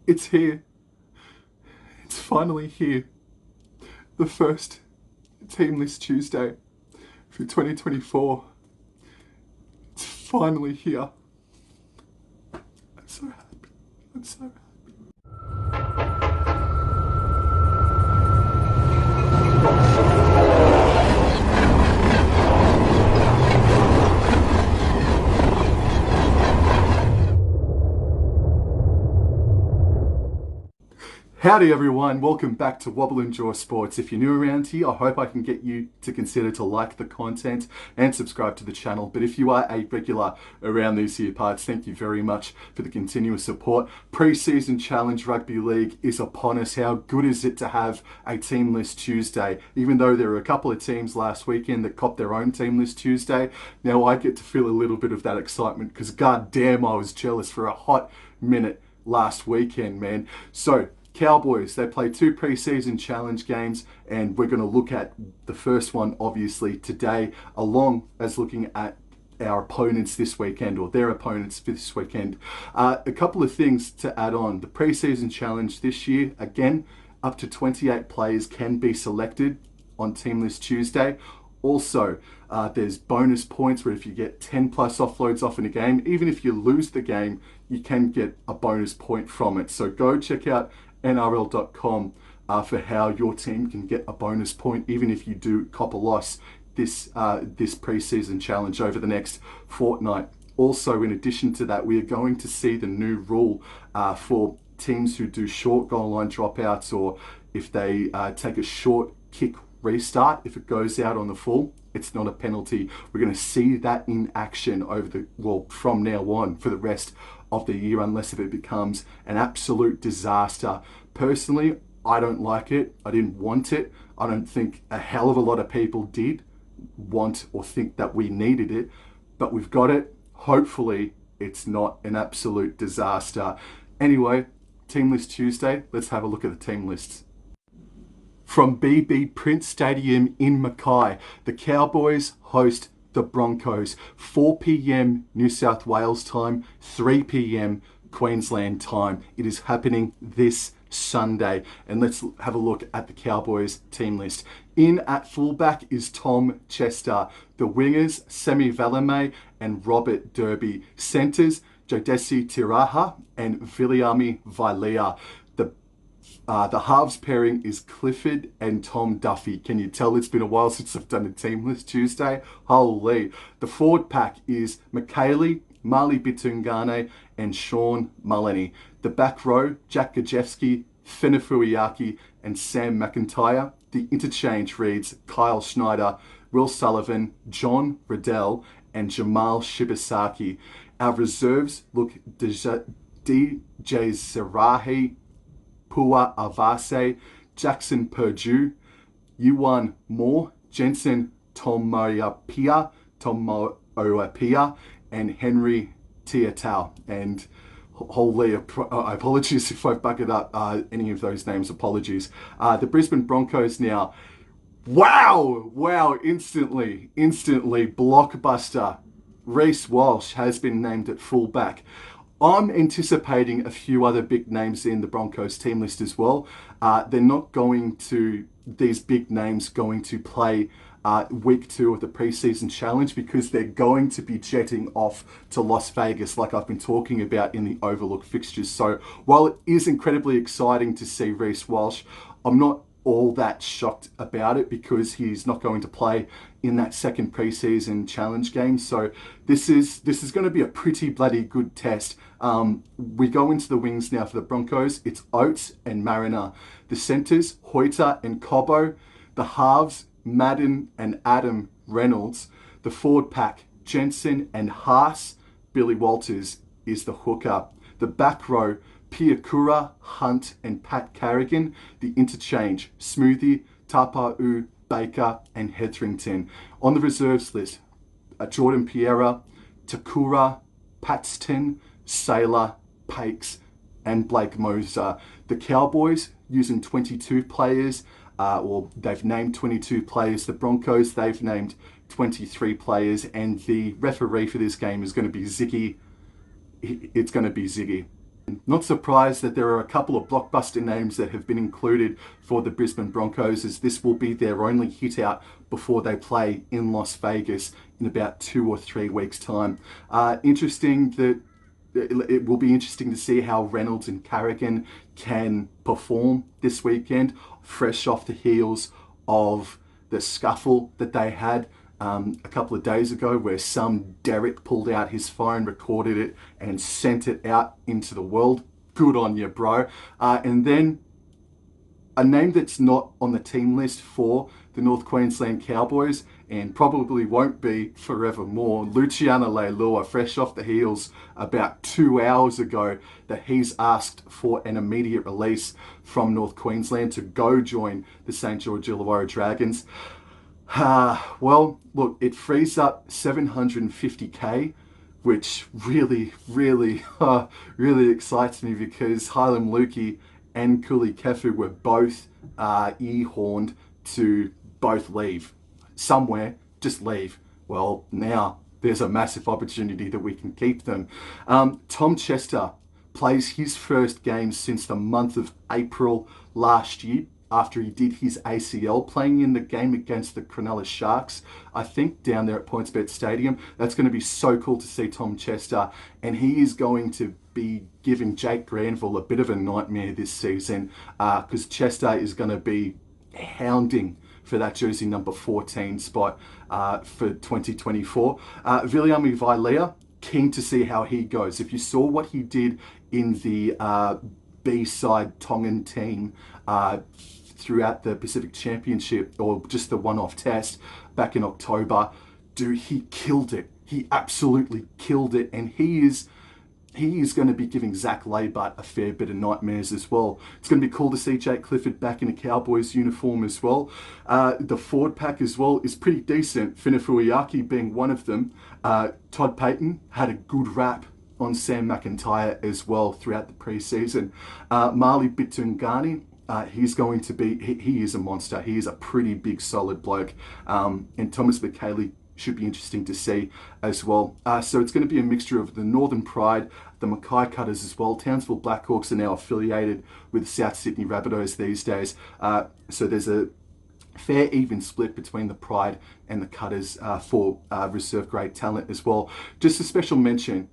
It's here. It's finally here. The first Team List Tuesday for 2024. It's finally here. I'm so happy. I'm so happy. Howdy everyone, welcome back to Wobble and Jaw Sports. If you're new around here, I hope I can get you to consider to like the content and subscribe to the channel. But if you are a regular around these here parts, thank you very much for the continuous support. Pre-season Challenge Rugby League is upon us. How good is it to have a Team List Tuesday? Even though there were a couple of teams last weekend that copped their own Team List Tuesday, now I get to feel a little bit of that excitement because goddamn I was jealous for a hot minute last weekend, man. So, Cowboys, they play two pre-season challenge games, and we're going to look at the first one obviously today, along as looking at our opponents this weekend, or their opponents this weekend. A couple of things to add on. The pre-season challenge this year, again, up to 28 players can be selected on Team List Tuesday. Also, there's bonus points where if you get 10 plus offloads off in a game, even if you lose the game, you can get a bonus point from it. So go check out nrl.com for how your team can get a bonus point even if you do cop a loss this preseason challenge over the next fortnight. Also, in addition to that, we are going to see the new rule for teams who do short goal line dropouts, or if they take a short kick restart, if it goes out on the full, it's not a penalty. We're going to see that in action from now on for the rest of the year, unless if it becomes an absolute disaster. Personally, I don't like it. I didn't want it. I don't think a hell of a lot of people did want or think that we needed it, but we've got it. Hopefully it's not an absolute disaster. Anyway, Team List Tuesday, let's have a look at the team lists. From BB Prince Stadium in Mackay, the Cowboys host the Broncos, 4 p.m. New South Wales time, 3 p.m. Queensland time. It is happening this Sunday. And let's have a look at the Cowboys team list. In at fullback is Tom Chester. The wingers, Semi Valame and Robert Derby. Centres, Jodeci Tiraha and Viliami Vailea. The halves pairing is Clifford and Tom Duffy. Can you tell it's been a while since I've done a Team List Tuesday? Holy. The forward pack is McKaylee, Marley Bitungane and Sean Mullany. The back row, Jack Gajewski, Fina Fuiaki and Sam McIntyre. The interchange reads Kyle Schneider, Will Sullivan, John Riddell and Jamal Shibasaki. Our reserves look DJ Zerahi, Pua Avase, Jackson Purdue, Yuan Moore, Jensen Tomoapia, and Henry Tiatau. And holy, apologies if I buggered up any of those names, apologies. The Brisbane Broncos now. Wow, instantly, blockbuster. Reece Walsh has been named at fullback. I'm anticipating a few other big names in the Broncos team list as well. These big names going to play week 2 of the preseason challenge because they're going to be jetting off to Las Vegas like I've been talking about in the Overlook fixtures. So while it is incredibly exciting to see Reece Walsh, I'm not all that shocked about it because he's not going to play in that second preseason challenge game. So this is going to be a pretty bloody good test. We go into the wings now for the Broncos. It's Oates and Mariner. The centres, Hoyter and Cobbo. The halves, Madden and Adam Reynolds. The forward pack, Jensen and Haas. Billy Walters is the hooker. The back row, Piakura, Hunt and Pat Carrigan. The interchange, Smoothie, Tapa'u, Baker and Hetherington. On the reserves list, Jordan Piera, Takura, Paxton, Saylor, Pakes and Blake Moser. The Cowboys using 22 players, they've named 22 players. The Broncos, they've named 23 players, and the referee for this game is going to be Ziggy. It's going to be Ziggy. Not surprised that there are a couple of blockbuster names that have been included for the Brisbane Broncos, as this will be their only hit out before they play in Las Vegas in about 2 or 3 weeks' time. Interesting that it will be interesting to see how Reynolds and Carrigan can perform this weekend, fresh off the heels of the scuffle that they had a couple of days ago, where some Derek pulled out his phone, recorded it, and sent it out into the world. Good on you, bro. And then a name that's not on the team list for the North Queensland Cowboys, and probably won't be forevermore, Luciano Leilua, fresh off the heels about 2 hours ago, that he's asked for an immediate release from North Queensland to go join the St. George Illawarra Dragons. Well, look, it frees up 750k, which really, really, really excites me, because Hylam Lukey and Kuli Kefu were both ear-horned to both leave. Somewhere, just leave. Well, now there's a massive opportunity that we can keep them. Tom Chester plays his first game since the month of April last year, after he did his ACL, playing in the game against the Cronulla Sharks, I think, down there at PointsBet Stadium. That's going to be so cool to see Tom Chester, and he is going to be giving Jake Granville a bit of a nightmare this season, because Chester is going to be hounding for that jersey number 14 spot for 2024. Viliami Vailea, keen to see how he goes. If you saw what he did in the B-side Tongan team throughout the Pacific Championship, or just the one-off test back in October, dude, he killed it. He absolutely killed it, and he is going to be giving Zach Laybutt a fair bit of nightmares as well. It's going to be cool to see Jake Clifford back in a Cowboys uniform as well. The forward pack as well is pretty decent, Finafuiaki being one of them. Todd Payton had a good rap on Sam McIntyre as well throughout the preseason. Marley Bitungani, he's going to be, he is a monster. He is a pretty big, solid bloke. And Thomas McKaylee should be interesting to see as well. So it's going to be a mixture of the Northern Pride, the Mackay Cutters as well. Townsville Blackhawks are now affiliated with South Sydney Rabbitohs these days. So there's a fair even split between the Pride and the Cutters for reserve grade talent as well. Just a special mention,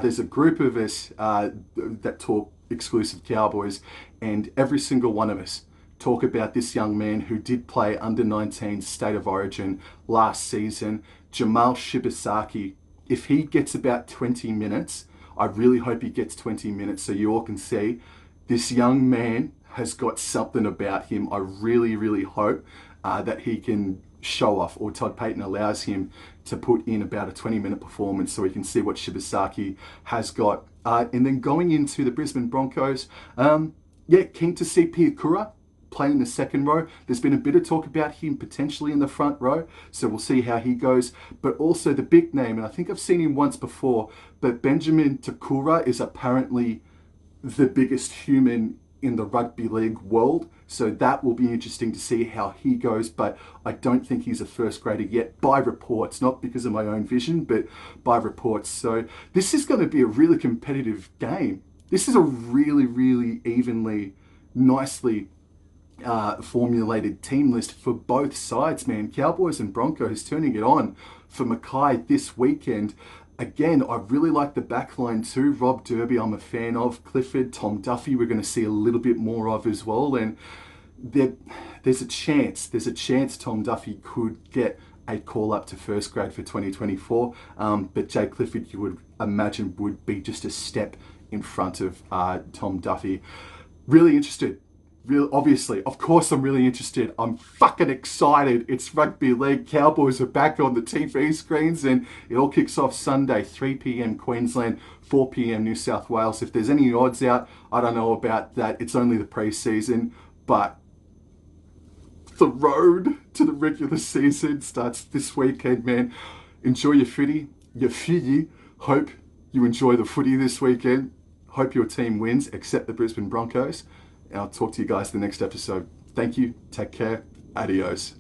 there's a group of us that talk exclusive Cowboys, and every single one of us talk about this young man who did play under 19 State of Origin last season, Jamal Shibasaki. If he gets about 20 minutes, I really hope he gets 20 minutes so you all can see this young man has got something about him. I really, really hope that he can show off, or Todd Payton allows him to put in about a 20-minute performance so we can see what Shibasaki has got. And then going into the Brisbane Broncos, keen to see Piakura playing the second row. There's been a bit of talk about him potentially in the front row, so we'll see how he goes. But also the big name, and I think I've seen him once before, but Benjamin Takura is apparently the biggest human in the rugby league world, so that will be interesting to see how he goes. But I don't think he's a first grader yet, by reports, not because of my own vision, but by reports. So this is going to be a really competitive game. This is a really, really evenly, nicely formulated team list for both sides, man. Cowboys and Broncos turning it on for Mackay this weekend. Again, I really like the back line too. Rob Derby, I'm a fan of. Clifford, Tom Duffy, we're going to see a little bit more of as well. And there's a chance Tom Duffy could get a call up to first grade for 2024. But Jay Clifford, you would imagine, would be just a step in front of Tom Duffy. Really interested. Obviously, of course I'm really interested. I'm fucking excited. It's rugby league. Cowboys are back on the TV screens, and it all kicks off Sunday, 3 p.m. Queensland, 4 p.m. New South Wales. If there's any odds out, I don't know about that. It's only the pre-season, but the road to the regular season starts this weekend, man. Enjoy your footy. Hope you enjoy the footy this weekend. Hope your team wins, except the Brisbane Broncos. And I'll talk to you guys in the next episode. Thank you. Take care. Adios.